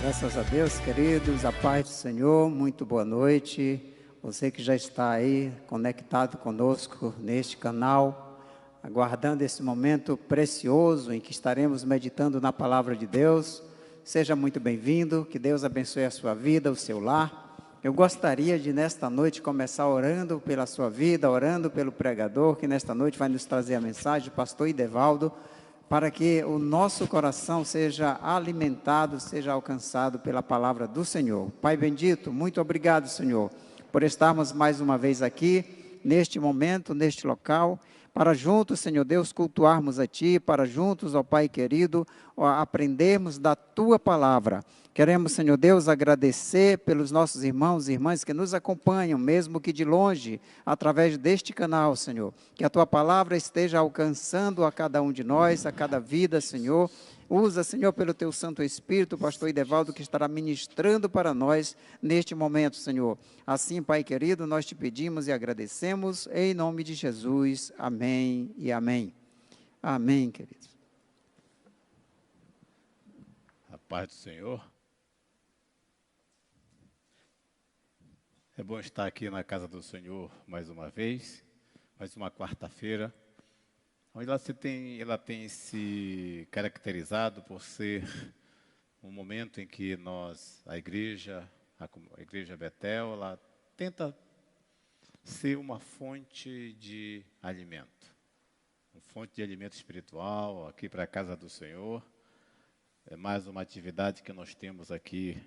Graças a Deus, queridos, a paz do Senhor, muito boa noite. Você que já está aí conectado conosco neste canal, aguardando esse momento precioso em que estaremos meditando na palavra de Deus. Seja muito bem-vindo, que Deus abençoe a sua vida, o seu lar. Eu gostaria de, nesta noite, começar orando pela sua vida, orando pelo pregador, que nesta noite vai nos trazer a mensagem, o pastor Idevaldo, para que o nosso coração seja alimentado, seja alcançado pela palavra do Senhor. Pai bendito, muito obrigado, Senhor, por estarmos mais uma vez aqui, neste momento, neste local, para juntos, Senhor Deus, cultuarmos a Ti, para juntos, ó Pai querido, aprendermos da Tua palavra. Queremos, Senhor Deus, agradecer pelos nossos irmãos e irmãs que nos acompanham, mesmo que de longe, através deste canal, Senhor. Que a Tua palavra esteja alcançando a cada um de nós, a cada vida, Senhor. Usa, Senhor, pelo Teu Santo Espírito, o pastor Idevaldo, que estará ministrando para nós neste momento, Senhor. Assim, Pai querido, nós te pedimos e agradecemos, em nome de Jesus. Amém e amém. Amém, queridos. A paz do Senhor. É bom estar aqui na casa do Senhor mais uma vez, mais uma quarta-feira, onde ela tem se caracterizado por ser um momento em que a igreja Betel, ela tenta ser uma fonte de alimento, uma fonte de alimento espiritual aqui para a casa do Senhor. É mais uma atividade que nós temos aqui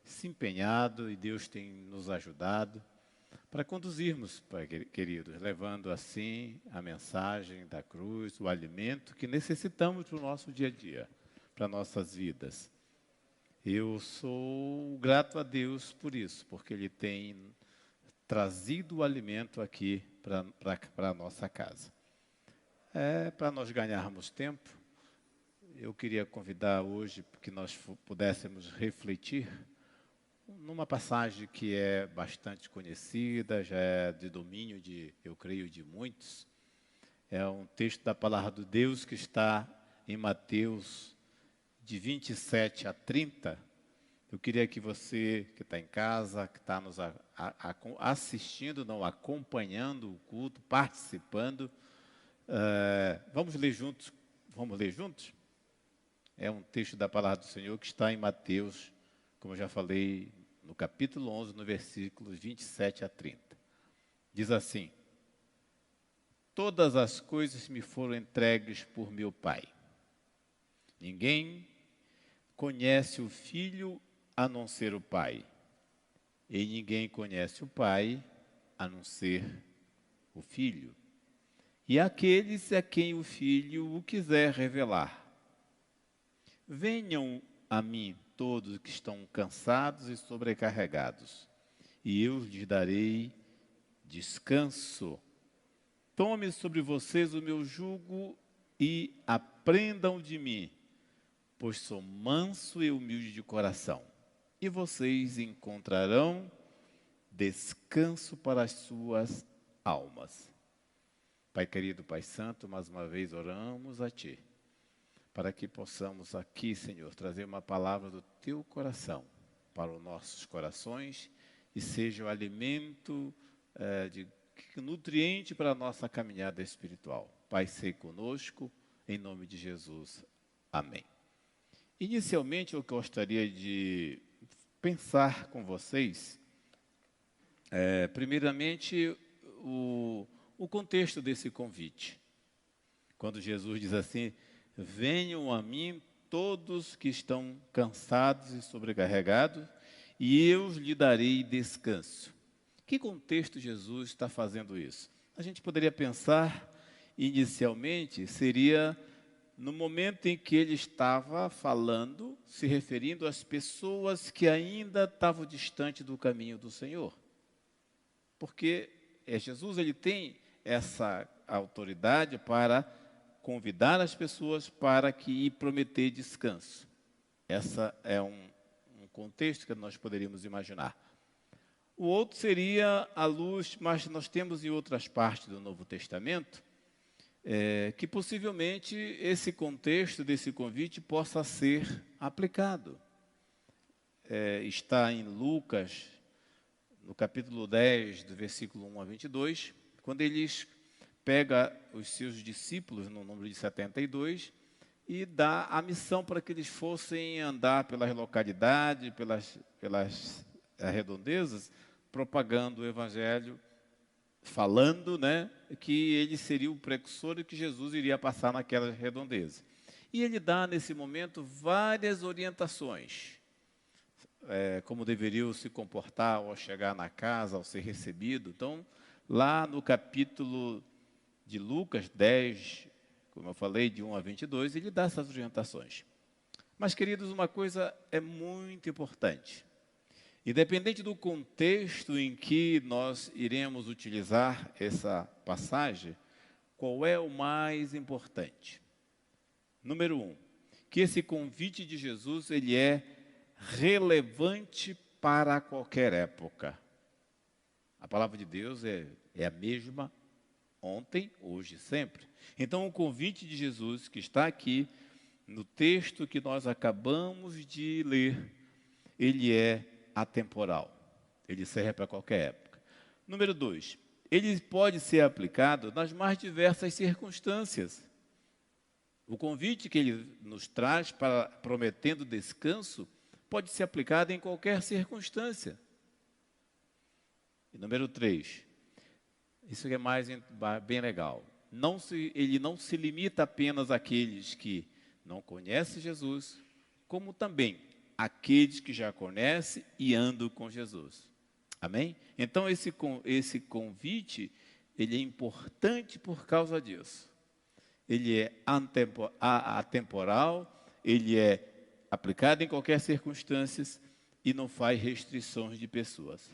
se empenhado e Deus tem nos ajudado para conduzirmos, Pai queridos, levando assim a mensagem da cruz, o alimento que necessitamos para o nosso dia a dia, para nossas vidas. Eu sou grato a Deus por isso, porque Ele tem trazido o alimento aqui para a nossa casa. Para nós ganharmos tempo, eu queria convidar hoje que nós pudéssemos refletir numa passagem que é bastante conhecida, já é de domínio eu creio, de muitos. É um texto da palavra de Deus que está em Mateus, de 27 a 30. Eu queria que você que está em casa, que está nos assistindo, não, acompanhando o culto, participando, vamos ler juntos? Vamos ler juntos? É um texto da palavra do Senhor que está em Mateus, como eu já falei, no capítulo 11, no versículos 27 a 30. Diz assim: todas as coisas me foram entregues por meu Pai. Ninguém conhece o Filho a não ser o Pai. E ninguém conhece o Pai a não ser o Filho. E aqueles a quem o Filho o quiser revelar. Venham a mim todos que estão cansados e sobrecarregados, e eu lhes darei descanso. Tome sobre vocês o meu jugo e aprendam de mim, pois sou manso e humilde de coração, e vocês encontrarão descanso para as suas almas. Pai querido, Pai santo, mais uma vez oramos a Ti, para que possamos aqui, Senhor, trazer uma palavra do Teu coração para os nossos corações e seja o alimento nutriente para a nossa caminhada espiritual. Pai, sei conosco, em nome de Jesus. Amém. Inicialmente, eu gostaria de pensar com vocês, primeiramente, o contexto desse convite. Quando Jesus diz assim: venham a mim todos que estão cansados e sobrecarregados, e eu lhe darei descanso. Que contexto Jesus está fazendo isso? A gente poderia pensar, inicialmente, seria no momento em que ele estava falando, se referindo às pessoas que ainda estavam distantes do caminho do Senhor. Porque Jesus, ele tem essa autoridade para convidar as pessoas para que prometer descanso. Essa é um contexto que nós poderíamos imaginar. O outro seria a luz, mas nós temos em outras partes do Novo Testamento, que possivelmente esse contexto desse convite possa ser aplicado. está em Lucas, no capítulo 10, do versículo 1 a 22, quando eles pega os seus discípulos, no número de 72, e dá a missão para que eles fossem andar pelas localidades, pelas redondezas, propagando o Evangelho, falando, né, que ele seria o precursor e que Jesus iria passar naquelas redondezas. E ele dá, nesse momento, várias orientações, como deveriam se comportar ao chegar na casa, ao ser recebido. Então, lá no capítulo de Lucas 10, como eu falei, de 1 a 22, ele dá essas orientações. Mas, queridos, uma coisa é muito importante. Independente do contexto em que nós iremos utilizar essa passagem, qual é o mais importante? Número 1, que esse convite de Jesus, ele é relevante para qualquer época. A palavra de Deus é a mesma ontem, hoje e sempre. Então, o convite de Jesus, que está aqui no texto que nós acabamos de ler, ele é atemporal. Ele serve para qualquer época. Número 2, ele pode ser aplicado nas mais diversas circunstâncias. O convite que ele nos traz, prometendo descanso, pode ser aplicado em qualquer circunstância. E número 3, isso é bem legal. Ele não se limita apenas àqueles que não conhecem Jesus, como também aqueles que já conhecem e andam com Jesus. Amém? Então, esse convite, ele é importante por causa disso. Ele é atemporal, ele é aplicado em qualquer circunstância e não faz restrições de pessoas.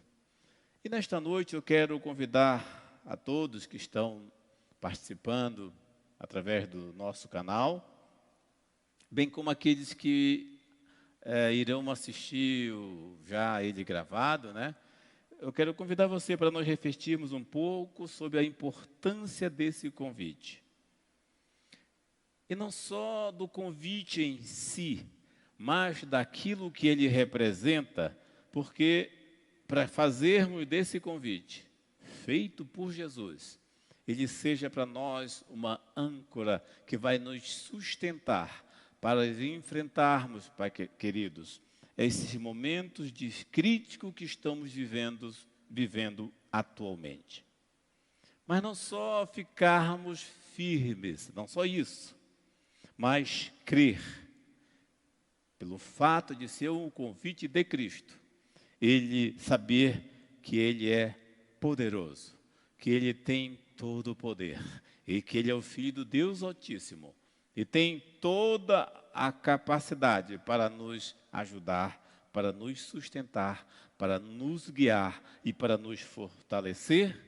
E nesta noite eu quero convidar a todos que estão participando através do nosso canal, bem como aqueles que irão assistir já ele gravado, né? Eu quero convidar você para nós refletirmos um pouco sobre a importância desse convite. E não só do convite em si, mas daquilo que ele representa, porque para fazermos desse convite, feito por Jesus, ele seja para nós uma âncora que vai nos sustentar para enfrentarmos, queridos, esses momentos de crítico que estamos vivendo atualmente. Mas não só ficarmos firmes, não só isso, mas crer, pelo fato de ser um convite de Cristo, ele saber que ele é poderoso, que ele tem todo o poder, e que ele é o Filho do Deus Altíssimo, e tem toda a capacidade para nos ajudar, para nos sustentar, para nos guiar e para nos fortalecer,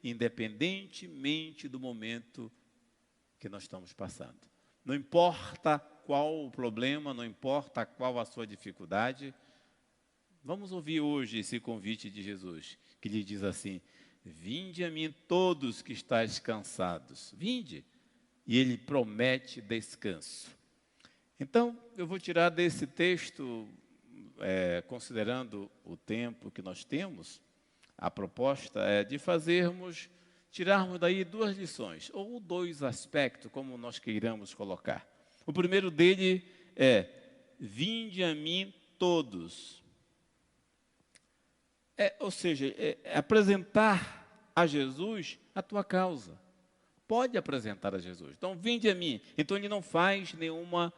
independentemente do momento que nós estamos passando. Não importa qual o problema, não importa qual a sua dificuldade. Vamos ouvir hoje esse convite de Jesus, que lhe diz assim: vinde a mim todos que estáis cansados, vinde. E ele promete descanso. Então, eu vou tirar desse texto, considerando o tempo que nós temos, a proposta é de tirarmos daí duas lições, ou dois aspectos, como nós queiramos colocar. O primeiro dele é: vinde a mim todos. Ou seja, apresentar a Jesus a tua causa. Pode apresentar a Jesus. Então, vinde a mim. Então, ele não faz nenhuma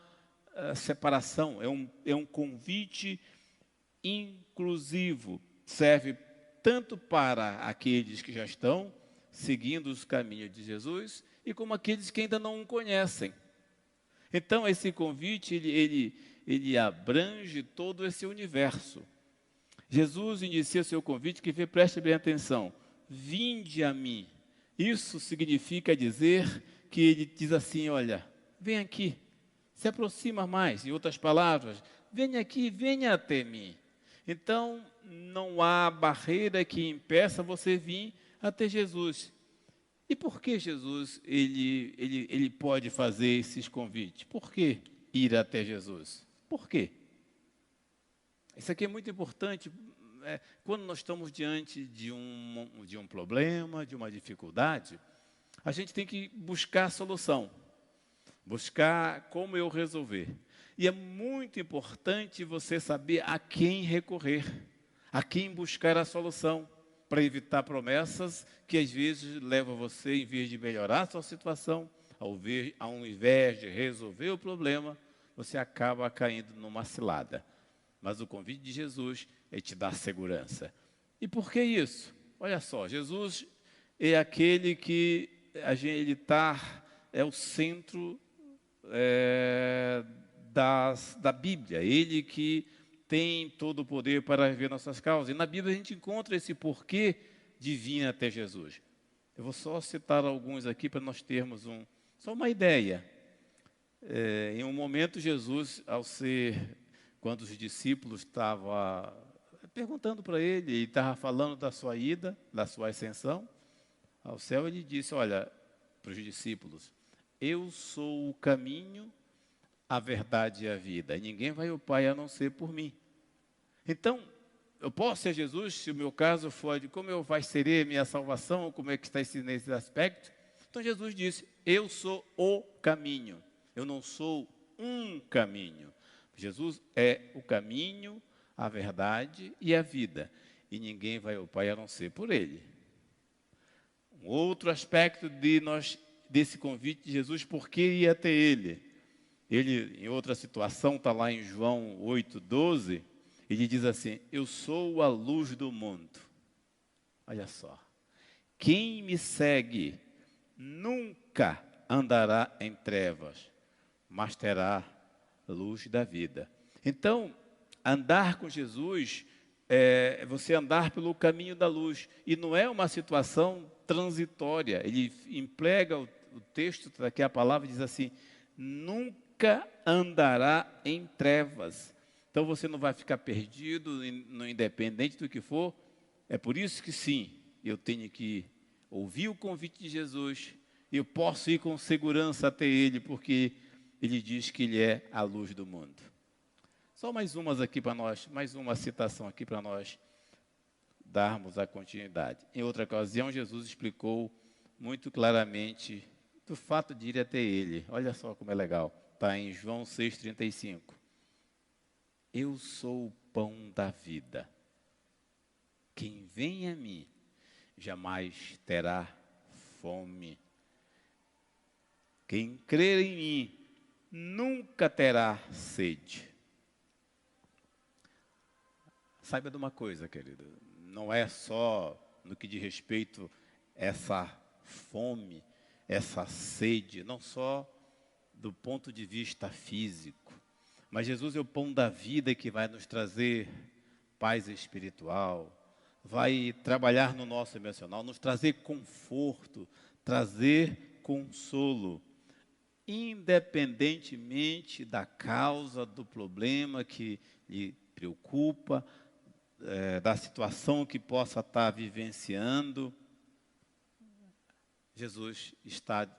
separação. É um convite inclusivo. Serve tanto para aqueles que já estão seguindo os caminhos de Jesus e como aqueles que ainda não o conhecem. Então, esse convite, ele abrange todo esse universo. Jesus inicia seu convite, que preste bem atenção: vinde a mim. Isso significa dizer que ele diz assim: olha, vem aqui, se aproxima mais. Em outras palavras, venha aqui, venha até mim. Então, não há barreira que impeça você vir até Jesus. E por que Jesus ele pode fazer esses convites? Por que ir até Jesus? Por quê? Isso aqui é muito importante. Quando nós estamos diante de um problema, de uma dificuldade, a gente tem que buscar a solução, buscar como eu resolver. E é muito importante você saber a quem recorrer, a quem buscar a solução, para evitar promessas que às vezes levam você, em vez de melhorar a sua situação, ao invés de resolver o problema, você acaba caindo numa cilada. Mas o convite de Jesus é te dar segurança. E por que isso? Olha só, Jesus é aquele que é o centro da Bíblia. Ele que tem todo o poder para viver nossas causas. E na Bíblia a gente encontra esse porquê de vir até Jesus. Eu vou só citar alguns aqui para nós termos só uma ideia. Em um momento Jesus, quando os discípulos estavam perguntando para ele estava falando da sua ida, da sua ascensão ao céu, ele disse, olha, para os discípulos, eu sou o caminho, a verdade e a vida, e ninguém vai ao Pai a não ser por mim. Então, eu posso ser Jesus, se o meu caso for de como vai ser minha salvação, como é que está nesse aspecto? Então Jesus disse, eu sou o caminho, eu não sou um caminho. Jesus é o caminho, a verdade e a vida, e ninguém vai ao Pai a não ser por Ele. Um outro aspecto desse convite de Jesus, por que ir até Ele? Ele, em outra situação, está lá em João 8,12, ele diz assim, eu sou a luz do mundo. Olha só, quem me segue nunca andará em trevas, mas terá luz da vida. Então, andar com Jesus é você andar pelo caminho da luz, e não é uma situação transitória. Ele emprega o texto, daqui a palavra diz assim, nunca andará em trevas. Então você não vai ficar perdido, independente do que for. É por isso que sim, eu tenho que ouvir o convite de Jesus, e eu posso ir com segurança até Ele, porque Ele diz que Ele é a luz do mundo. Só mais umas aqui para nós, mais uma citação aqui para nós darmos a continuidade. Em outra ocasião, Jesus explicou muito claramente do fato de ir até Ele. Olha só como é legal. Está em João 6,35. Eu sou o pão da vida. Quem vem a mim jamais terá fome. Quem crer em mim nunca terá sede. Saiba de uma coisa, querido, não é só no que diz respeito a essa fome, essa sede, não só do ponto de vista físico, mas Jesus é o pão da vida que vai nos trazer paz espiritual, vai trabalhar no nosso emocional, nos trazer conforto, trazer consolo, independentemente da causa do problema que lhe preocupa, da situação que possa estar vivenciando. Jesus está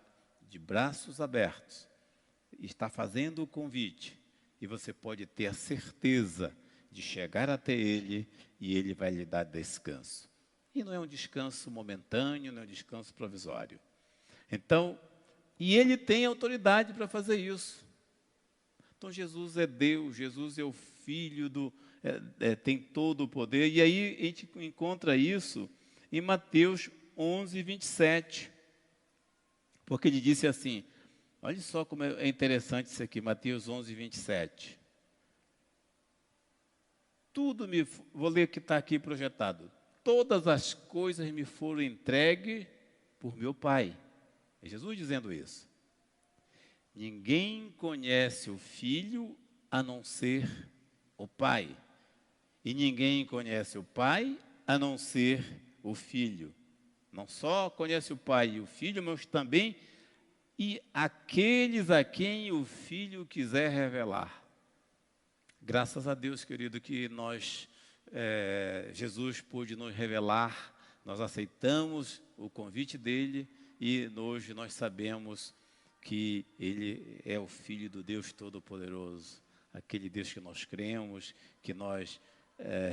de braços abertos, está fazendo o convite, e você pode ter a certeza de chegar até Ele, e Ele vai lhe dar descanso. E não é um descanso momentâneo, não é um descanso provisório. Então, e Ele tem autoridade para fazer isso. Então Jesus é Deus, Jesus é o Filho tem todo o poder. E aí a gente encontra isso em Mateus 11:27. Porque ele disse assim, olha só como é interessante isso aqui, Mateus 11:27. Vou ler o que está aqui projetado. Todas as coisas me foram entregues por meu Pai. É Jesus dizendo isso. Ninguém conhece o Filho a não ser o Pai. E ninguém conhece o Pai a não ser o Filho. Não só conhece o Pai e o Filho, mas também e aqueles a quem o Filho quiser revelar. Graças a Deus, querido, que Jesus pôde nos revelar, nós aceitamos o convite dele, e hoje nós sabemos que Ele é o Filho do Deus Todo-Poderoso. aquele Deus que nós cremos, que nós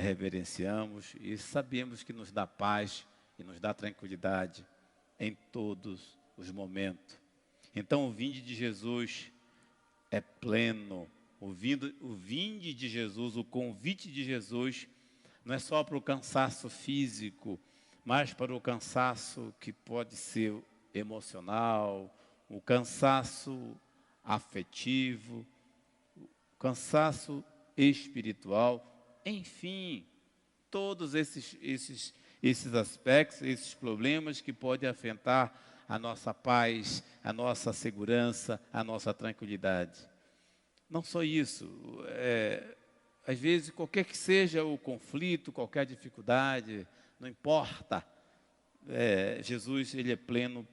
reverenciamos e sabemos que nos dá paz e nos dá tranquilidade em todos os momentos. Então, o vinde de Jesus é pleno. O vinde de Jesus, o convite de Jesus, não é só para o cansaço físico, mas para o cansaço que pode ser emocional, o cansaço afetivo, o cansaço espiritual, enfim, todos esses aspectos, esses problemas que podem afetar a nossa paz, a nossa segurança, a nossa tranquilidade. Não só isso, às vezes, qualquer que seja o conflito, qualquer dificuldade, não importa, Jesus, Ele é pleno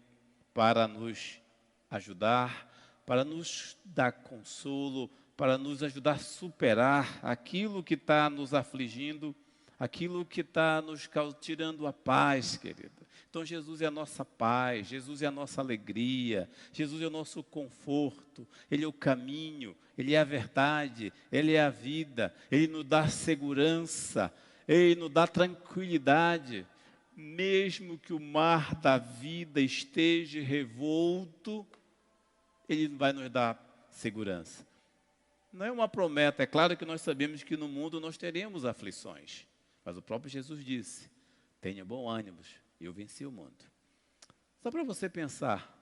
para nos ajudar, para nos dar consolo, para nos ajudar a superar aquilo que está nos afligindo, aquilo que está nos tirando a paz, querido. Então, Jesus é a nossa paz, Jesus é a nossa alegria, Jesus é o nosso conforto, Ele é o caminho, Ele é a verdade, Ele é a vida, Ele nos dá segurança, Ele nos dá tranquilidade. Mesmo que o mar da vida esteja revolto, Ele vai nos dar segurança. Não é uma promessa, é claro que nós sabemos que no mundo nós teremos aflições, mas o próprio Jesus disse, tenha bom ânimo, eu venci o mundo. Só para você pensar,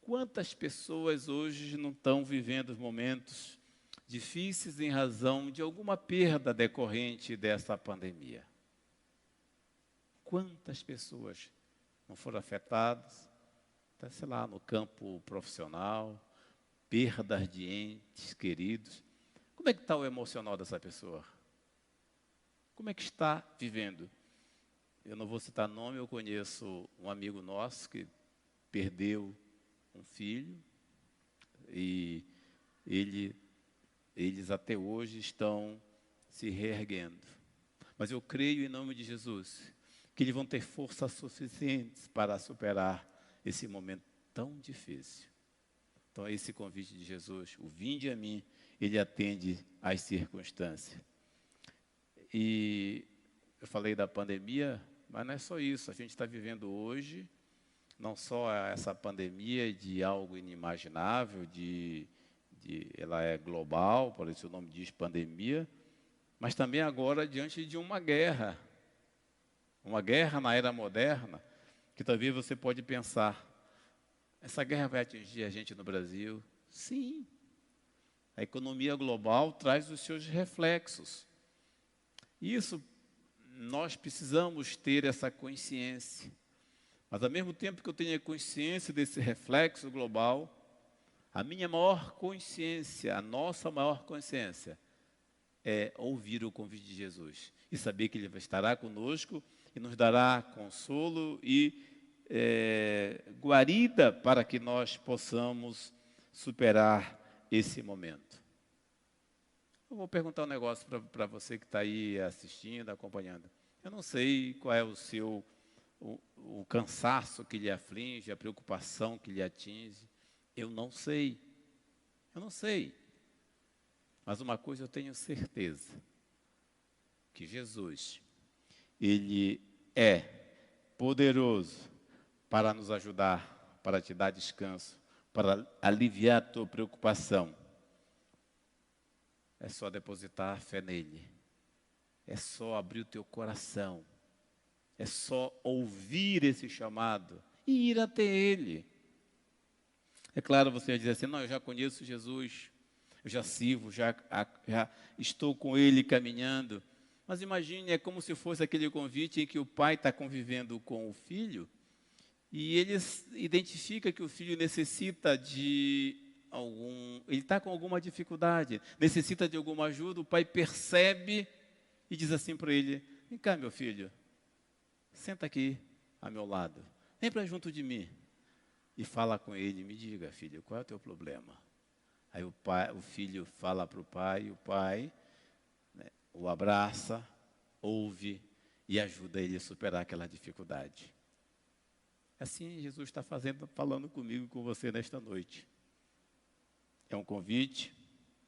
quantas pessoas hoje não estão vivendo momentos difíceis em razão de alguma perda decorrente dessa pandemia? Quantas pessoas não foram afetadas, até, sei lá, no campo profissional, perdas de entes queridos. Como é que está o emocional dessa pessoa? Como é que está vivendo? Eu não vou citar nome, eu conheço um amigo nosso que perdeu um filho e eles até hoje estão se reerguendo. Mas eu creio em nome de Jesus que eles vão ter forças suficientes para superar esse momento tão difícil. Então, esse convite de Jesus, o vinde a mim, ele atende às circunstâncias. E eu falei da pandemia, mas não é só isso. A gente está vivendo hoje, não só essa pandemia de algo inimaginável, ela é global, por isso o nome diz pandemia, mas também agora diante de uma guerra na era moderna, que talvez você pode pensar, essa guerra vai atingir a gente no Brasil? Sim. A economia global traz os seus reflexos. Isso, nós precisamos ter essa consciência. Mas, ao mesmo tempo que eu tenho a consciência desse reflexo global, a minha maior consciência, a nossa maior consciência, é ouvir o convite de Jesus. E saber que Ele estará conosco e nos dará consolo e guarida para que nós possamos superar esse momento. Eu vou perguntar um negócio para você que está aí assistindo, acompanhando. Eu não sei qual é o cansaço que lhe aflige, a preocupação que lhe atinge. Eu não sei. Mas uma coisa eu tenho certeza, que Jesus, Ele é poderoso para nos ajudar, para te dar descanso, para aliviar a tua preocupação. É só depositar fé nele. É só abrir o teu coração. É só ouvir esse chamado e ir até ele. É claro, você vai dizer assim, não, eu já conheço Jesus, eu já sirvo, já estou com ele caminhando. Mas imagine, é como se fosse aquele convite em que o pai está convivendo com o filho e ele identifica que o filho necessita ele está com alguma dificuldade, necessita de alguma ajuda, o pai percebe e diz assim para ele, vem cá, meu filho, senta aqui ao meu lado, vem para junto de mim e fala com ele, me diga, filho, qual é o teu problema? Aí o filho fala para o pai, e o pai o abraça, ouve e ajuda ele a superar aquela dificuldade. Assim Jesus está falando comigo e com você nesta noite. É um convite,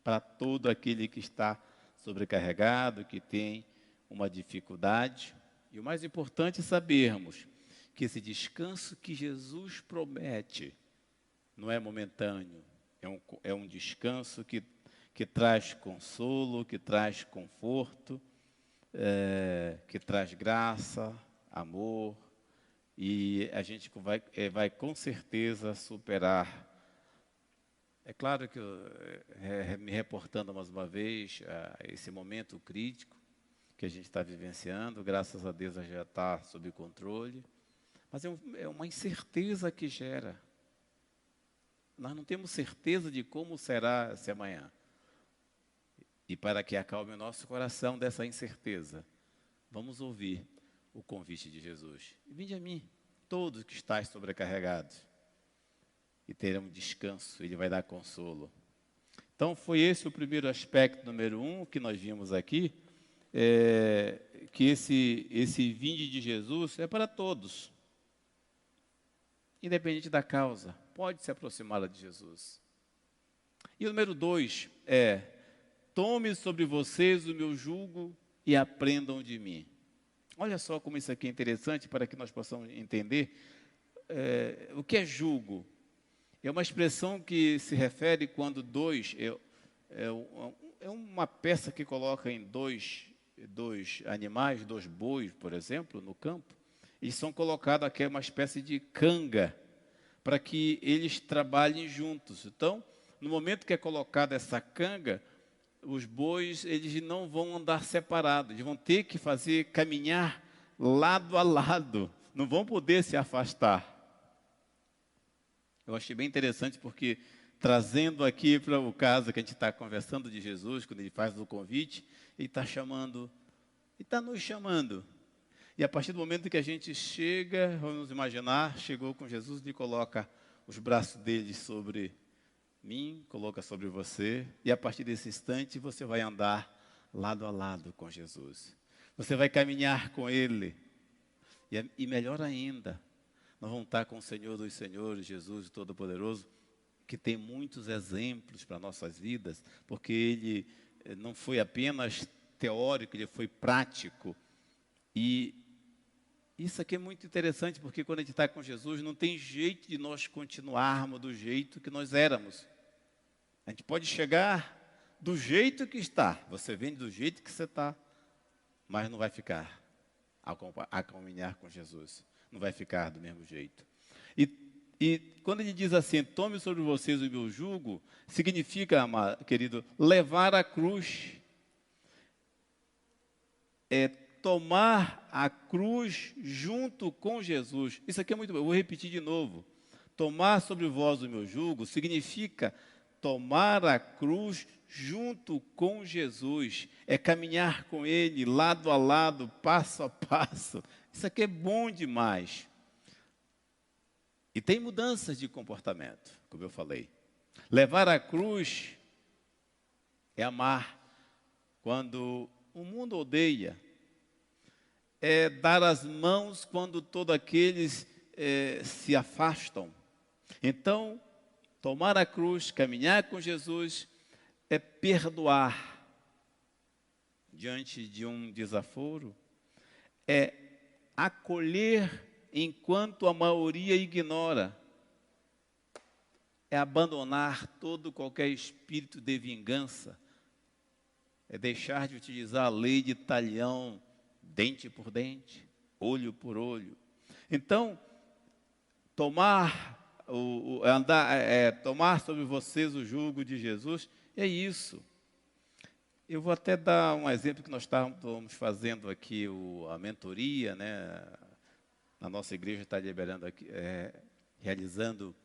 para todo aquele que está sobrecarregado, que tem uma dificuldade. E o mais importante é sabermos que esse descanso que Jesus promete não é momentâneo, é um descanso que traz consolo, que traz conforto, que traz graça, amor, e a gente vai com certeza superar. É claro que, me reportando mais uma vez a esse momento crítico que a gente está vivenciando, graças a Deus já está sob controle, mas é uma incerteza que gera. Nós não temos certeza de como será esse amanhã. E para que acalme o nosso coração dessa incerteza, vamos ouvir o convite de Jesus. Vinde a mim, todos que estáis sobrecarregados, e terão descanso, Ele vai dar consolo. Então, foi esse o primeiro aspecto, número 1, que nós vimos aqui, que esse vinde de Jesus é para todos, independente da causa, pode se aproximar de Jesus. E o número 2 tome sobre vocês o meu jugo e aprendam de mim. Olha só como isso aqui é interessante para que nós possamos entender o que é jugo. É uma expressão que se refere quando é uma peça que coloca em dois animais, 2 bois, por exemplo, no campo, eles são colocados aqui uma espécie de canga, para que eles trabalhem juntos. Então, no momento que é colocada essa canga, os bois, eles não vão andar separados, eles vão ter que caminhar lado a lado, não vão poder se afastar. Eu achei bem interessante porque, trazendo aqui para o caso que a gente está conversando de Jesus, quando ele faz o convite, ele está nos chamando. E a partir do momento que a gente chega, vamos imaginar, chegou com Jesus, ele coloca os braços dele sobre mim, coloca sobre você, e a partir desse instante você vai andar lado a lado com Jesus. Você vai caminhar com Ele. E melhor ainda, nós vamos estar com o Senhor dos Senhores, Jesus Todo-Poderoso, que tem muitos exemplos para nossas vidas, porque Ele não foi apenas teórico, Ele foi prático. E isso aqui é muito interessante, porque quando a gente está com Jesus, não tem jeito de nós continuarmos do jeito que nós éramos. A gente pode chegar do jeito que está. Você vem do jeito que você está, mas não vai ficar a caminhar com Jesus. Não vai ficar do mesmo jeito. E quando ele diz assim, tome sobre vocês o meu jugo, significa, querido, levar a cruz. Tomar a cruz junto com Jesus. Isso aqui é muito bom, eu vou repetir de novo. Tomar sobre vós o meu jugo significa tomar a cruz junto com Jesus. É caminhar com Ele, lado a lado, passo a passo. Isso aqui é bom demais. E tem mudanças de comportamento, como eu falei. Levar a cruz é amar quando o mundo odeia. É dar as mãos quando todos aqueles se afastam. Então, tomar a cruz, caminhar com Jesus, é perdoar diante de um desaforo, é acolher enquanto a maioria ignora, é abandonar todo qualquer espírito de vingança, é deixar de utilizar a lei de talhão, dente por dente, olho por olho. Então, tomar sobre vocês o jugo de Jesus é isso. Eu vou até dar um exemplo que nós estávamos fazendo aqui, a mentoria, né? A nossa igreja está liberando aqui, realizando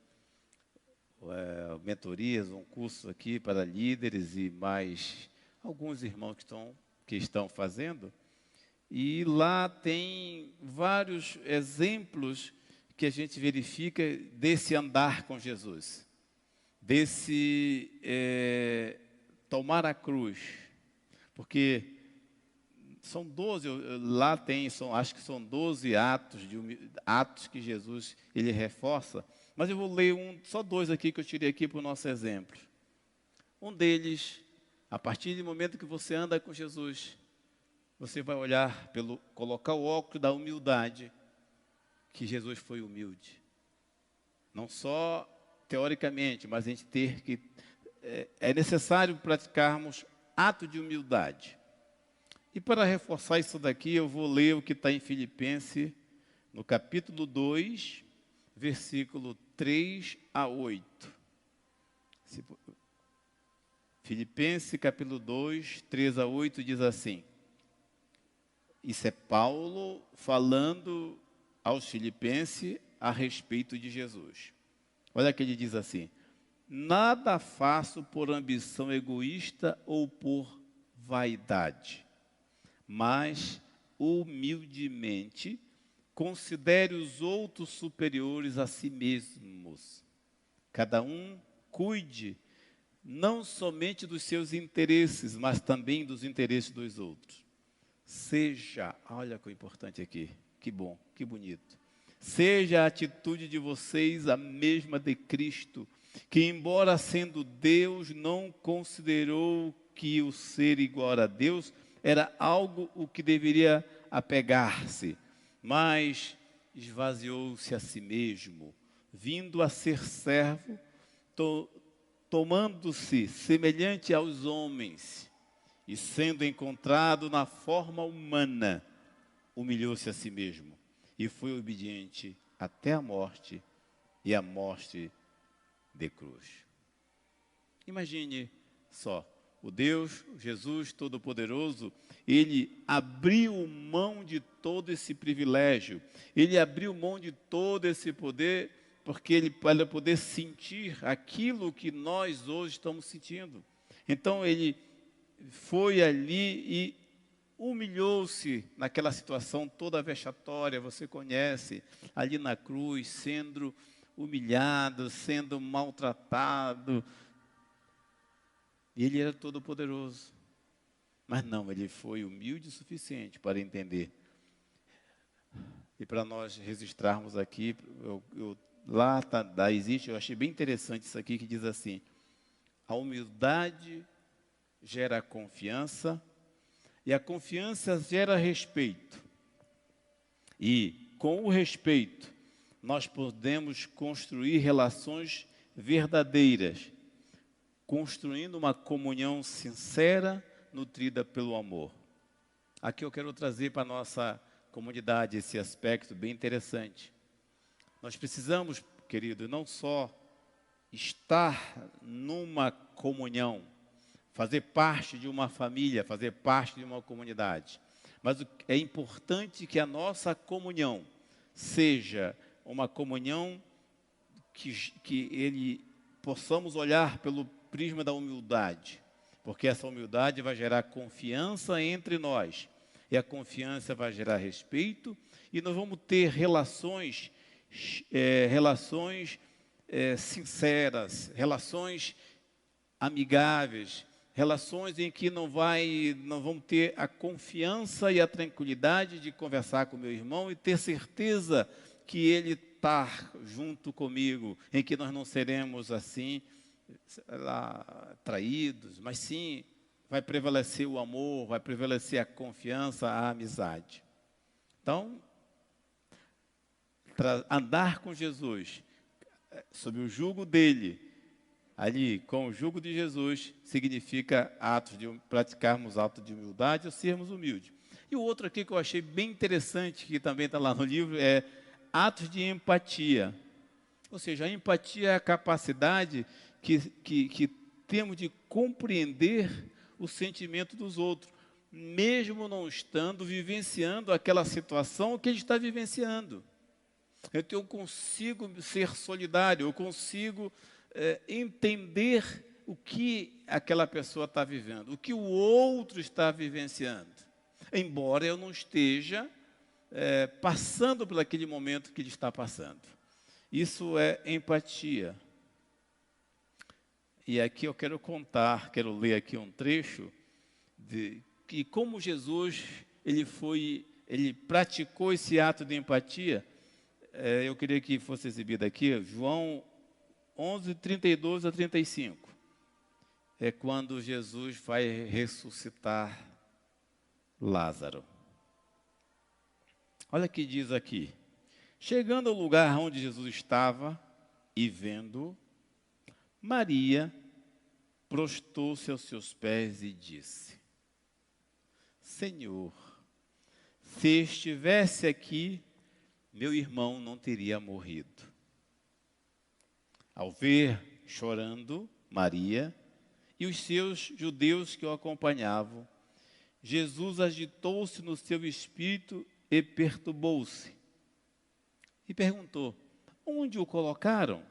mentorias, um curso aqui para líderes e mais alguns irmãos que estão fazendo. E lá tem vários exemplos que a gente verifica desse andar com Jesus, desse tomar a cruz, porque são 12, lá tem, acho que são 12 atos que Jesus ele reforça, mas eu vou ler só 2 aqui que eu tirei aqui para o nosso exemplo. Um deles A partir do momento que você anda com Jesus, você vai olhar, colocar o óculos da humildade, que Jesus foi humilde. Não só teoricamente, mas a gente é necessário praticarmos ato de humildade. E para reforçar isso daqui, eu vou ler o que está em Filipenses, no capítulo 2, versículo 3 a 8. Filipenses, capítulo 2, 3 a 8, diz assim. Isso é Paulo falando aos filipenses a respeito de Jesus. Olha que ele diz assim: nada faço por ambição egoísta ou por vaidade, mas humildemente considere os outros superiores a si mesmos. Cada um cuide não somente dos seus interesses, mas também dos interesses dos outros. Seja, olha que importante aqui, que bom, que bonito. Seja a atitude de vocês a mesma de Cristo, que embora sendo Deus, não considerou que o ser igual a Deus era algo o que deveria apegar-se, mas esvaziou-se a si mesmo, vindo a ser servo, tomando-se semelhante aos homens, e sendo encontrado na forma humana, humilhou-se a si mesmo, e foi obediente até a morte, e a morte de cruz. Imagine só, o Deus, Jesus Todo-Poderoso, Ele abriu mão de todo esse privilégio, Ele abriu mão de todo esse poder, porque Ele, para poder sentir aquilo que nós hoje estamos sentindo. Então Ele foi ali e humilhou-se naquela situação toda vexatória, você conhece, ali na cruz, sendo humilhado, sendo maltratado. E Ele era todo poderoso. Mas não, Ele foi humilde o suficiente para entender. E para nós registrarmos aqui, lá existe, eu achei bem interessante isso aqui, que diz assim: a humildade gera confiança, e a confiança gera respeito. E com o respeito, nós podemos construir relações verdadeiras, construindo uma comunhão sincera, nutrida pelo amor. Aqui eu quero trazer para a nossa comunidade esse aspecto bem interessante. Nós precisamos, querido, não só estar numa comunhão, fazer parte de uma família, fazer parte de uma comunidade, mas é importante que a nossa comunhão seja uma comunhão que possamos olhar pelo prisma da humildade, porque essa humildade vai gerar confiança entre nós, e a confiança vai gerar respeito, e nós vamos ter relações sinceras, relações amigáveis, relações em que não vamos ter a confiança e a tranquilidade de conversar com meu irmão e ter certeza que ele está junto comigo, em que nós não seremos assim, traídos, mas sim vai prevalecer o amor, vai prevalecer a confiança, a amizade. Então, andar com Jesus, sob o jugo dele, ali, com o jugo de Jesus, significa praticarmos atos de humildade ou sermos humildes. E o outro aqui que eu achei bem interessante, que também está lá no livro, é atos de empatia. Ou seja, a empatia é a capacidade que temos de compreender o sentimento dos outros, mesmo não estando vivenciando aquela situação que ele está vivenciando. Então eu consigo ser solidário, eu consigo entender o que aquela pessoa está vivendo, o que o outro está vivenciando, embora eu não esteja passando por aquele momento que ele está passando. Isso é empatia. E aqui eu quero ler aqui um trecho de que como Jesus ele praticou esse ato de empatia. Eu queria que fosse exibido aqui, João 11, 32 a 35. é quando Jesus vai ressuscitar Lázaro. Olha o que diz aqui. Chegando ao lugar onde Jesus estava e vendo, Maria prostou-se aos seus pés e disse: Senhor, se estivesse aqui, meu irmão não teria morrido. Ao ver chorando Maria e os seus judeus que o acompanhavam, Jesus agitou-se no seu espírito e perturbou-se. E perguntou: onde o colocaram?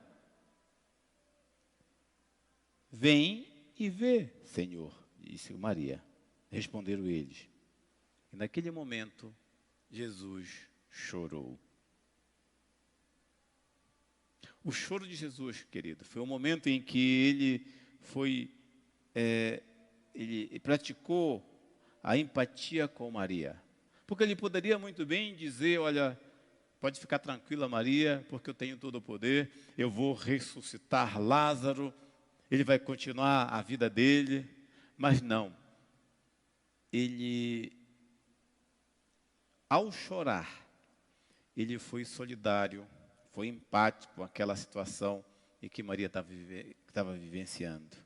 Vem e vê, Senhor, disse Maria. Responderam eles. E naquele momento, Jesus chorou. O choro de Jesus, querido, foi o momento em que ele praticou a empatia com Maria. Porque ele poderia muito bem dizer: olha, pode ficar tranquila, Maria, porque eu tenho todo o poder, eu vou ressuscitar Lázaro, ele vai continuar a vida dele. Mas não. Ele, ao chorar, ele foi solidário, foi empático com aquela situação em que Maria estava vivenciando.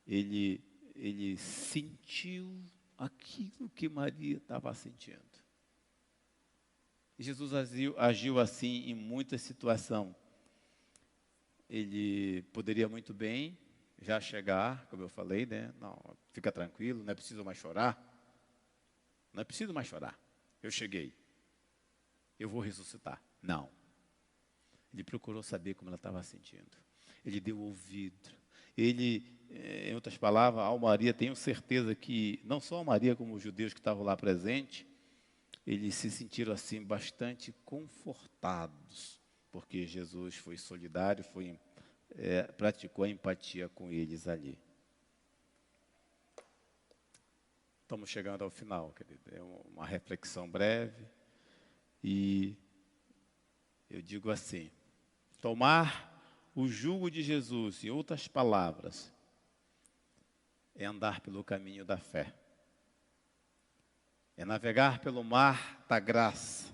Ele sentiu aquilo que Maria estava sentindo. E Jesus agiu assim em muitas situações. Ele poderia muito bem já chegar, como eu falei, né? Não, fica tranquilo, não é preciso mais chorar. Não é preciso mais chorar. Eu cheguei. Eu vou ressuscitar. Não. Ele procurou saber como ela estava sentindo. Ele deu ouvido. Ele, em outras palavras, a Maria, tenho certeza que, não só a Maria, como os judeus que estavam lá presentes, eles se sentiram assim bastante confortados, porque Jesus foi solidário, praticou a empatia com eles ali. Estamos chegando ao final, querido. É uma reflexão breve e eu digo assim: tomar o jugo de Jesus, em outras palavras, é andar pelo caminho da fé. É navegar pelo mar da graça.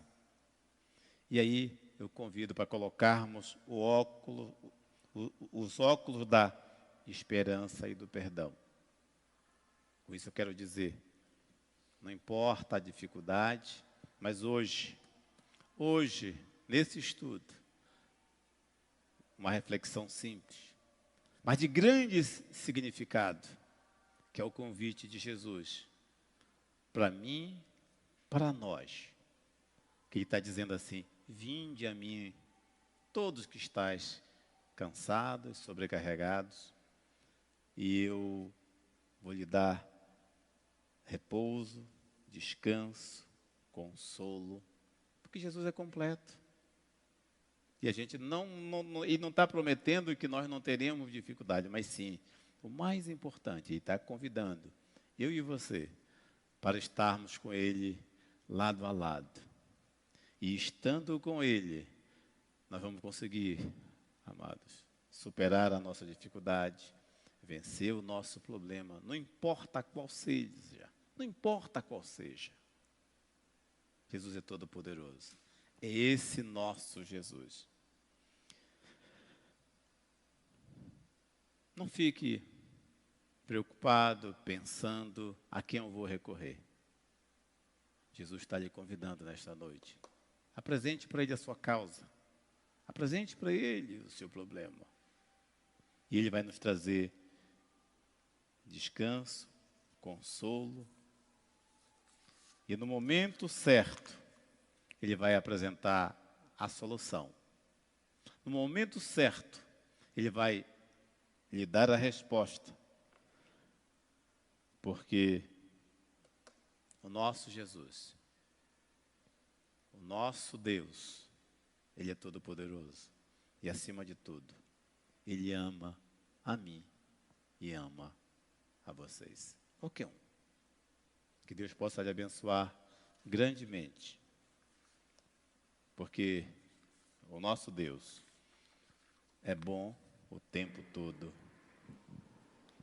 E aí eu convido para colocarmos os óculos da esperança e do perdão. Com isso eu quero dizer, não importa a dificuldade, mas hoje, nesse estudo, uma reflexão simples, mas de grande significado, que é o convite de Jesus para mim, para nós, que ele está dizendo assim: vinde a mim, todos que estáis cansados, sobrecarregados, e eu vou lhe dar repouso, descanso, consolo, porque Jesus é completo. E a gente não está prometendo que nós não teremos dificuldade, mas sim, o mais importante, ele está convidando eu e você para estarmos com Ele lado a lado. E estando com Ele, nós vamos conseguir, amados, superar a nossa dificuldade, vencer o nosso problema, não importa qual seja, não importa qual seja. Jesus é todo-poderoso. É esse nosso Jesus. Não fique preocupado, pensando a quem eu vou recorrer. Jesus está lhe convidando nesta noite. Apresente para Ele a sua causa. Apresente para Ele o seu problema. E Ele vai nos trazer descanso, consolo. E no momento certo, Ele vai apresentar a solução. No momento certo, Ele vai lhe dar a resposta. Porque o nosso Jesus, o nosso Deus, Ele é todo-poderoso. E acima de tudo, Ele ama a mim e ama a vocês. Qualquer um. Que Deus possa lhe abençoar grandemente. Porque o nosso Deus é bom o tempo todo.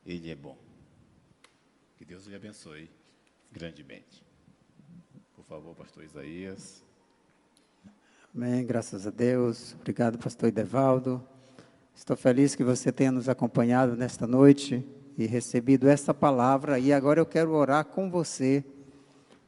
Ele é bom. Que Deus lhe abençoe grandemente. Por favor, pastor Isaías. Amém, graças a Deus. Obrigado, pastor Edevaldo. Estou feliz que você tenha nos acompanhado nesta noite e recebido esta palavra. E agora eu quero orar com você,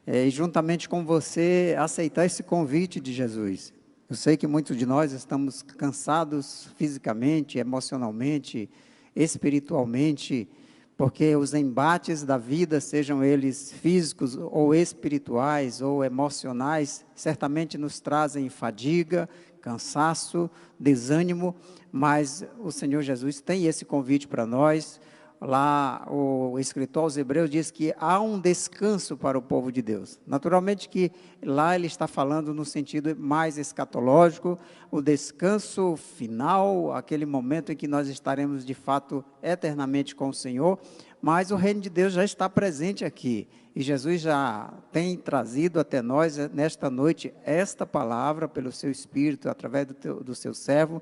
e juntamente com você aceitar esse convite de Jesus. Eu sei que muitos de nós estamos cansados fisicamente, emocionalmente, espiritualmente, porque os embates da vida, sejam eles físicos ou espirituais ou emocionais, certamente nos trazem fadiga, cansaço, desânimo, mas o Senhor Jesus tem esse convite para nós. Lá o escritor aos Hebreus diz que há um descanso para o povo de Deus. Naturalmente que lá ele está falando no sentido mais escatológico, o descanso final, aquele momento em que nós estaremos de fato eternamente com o Senhor, mas o reino de Deus já está presente aqui, e Jesus já tem trazido até nós nesta noite esta palavra pelo seu Espírito, através do seu servo.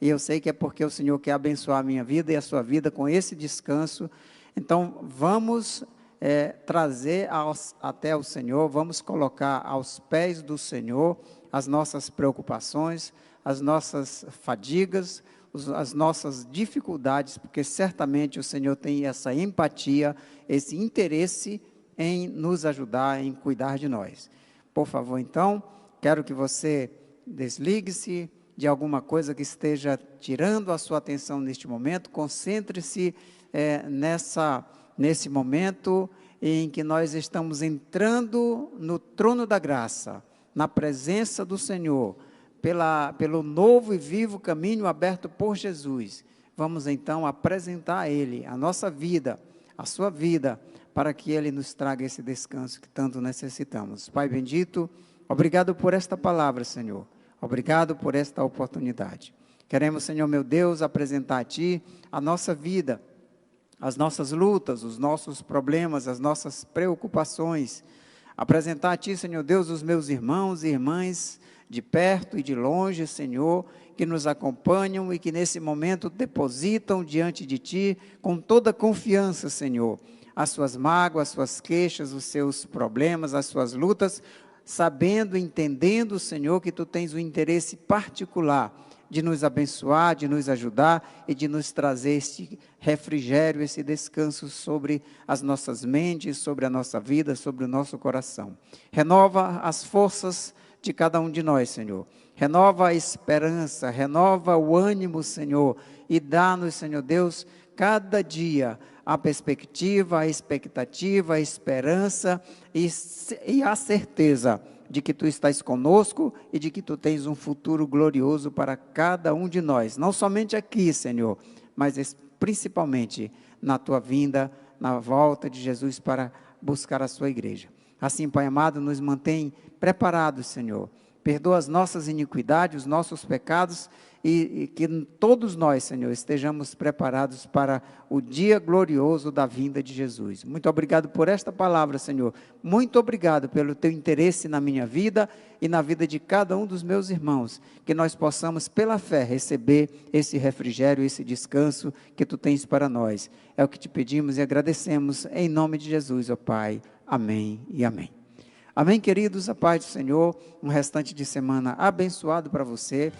E eu sei que é porque o Senhor quer abençoar a minha vida e a sua vida com esse descanso. Então, vamos trazer até o Senhor, vamos colocar aos pés do Senhor as nossas preocupações, as nossas fadigas, as nossas dificuldades, porque certamente o Senhor tem essa empatia, esse interesse em nos ajudar, em cuidar de nós. Por favor, então, quero que você desligue-se de alguma coisa que esteja tirando a sua atenção neste momento, concentre-se nesse momento em que nós estamos entrando no trono da graça, na presença do Senhor, pelo novo e vivo caminho aberto por Jesus. Vamos então apresentar a Ele a nossa vida, a sua vida, para que Ele nos traga esse descanso que tanto necessitamos. Pai bendito, obrigado por esta palavra, Senhor. Obrigado por esta oportunidade. Queremos, Senhor meu Deus, apresentar a Ti a nossa vida, as nossas lutas, os nossos problemas, as nossas preocupações. Apresentar a Ti, Senhor Deus, os meus irmãos e irmãs, de perto e de longe, Senhor, que nos acompanham e que nesse momento depositam diante de Ti, com toda confiança, Senhor, as suas mágoas, as suas queixas, os seus problemas, as suas lutas, sabendo, entendendo, Senhor, que Tu tens um interesse particular de nos abençoar, de nos ajudar e de nos trazer este refrigério, esse descanso sobre as nossas mentes, sobre a nossa vida, sobre o nosso coração. Renova as forças de cada um de nós, Senhor. Renova a esperança, renova o ânimo, Senhor, e dá-nos, Senhor Deus, cada dia a perspectiva, a expectativa, a esperança e a certeza de que Tu estás conosco e de que Tu tens um futuro glorioso para cada um de nós, não somente aqui, Senhor, mas principalmente na Tua vinda, na volta de Jesus para buscar a Sua igreja. Assim, Pai amado, nos mantém preparados, Senhor. Perdoa as nossas iniquidades, os nossos pecados e que todos nós, Senhor, estejamos preparados para o dia glorioso da vinda de Jesus. Muito obrigado por esta palavra, Senhor. Muito obrigado pelo Teu interesse na minha vida e na vida de cada um dos meus irmãos. Que nós possamos, pela fé, receber esse refrigério, esse descanso que Tu tens para nós. É o que Te pedimos e agradecemos em nome de Jesus, ó Pai. Amém e amém. Amém, queridos, a paz do Senhor, um restante de semana abençoado para você.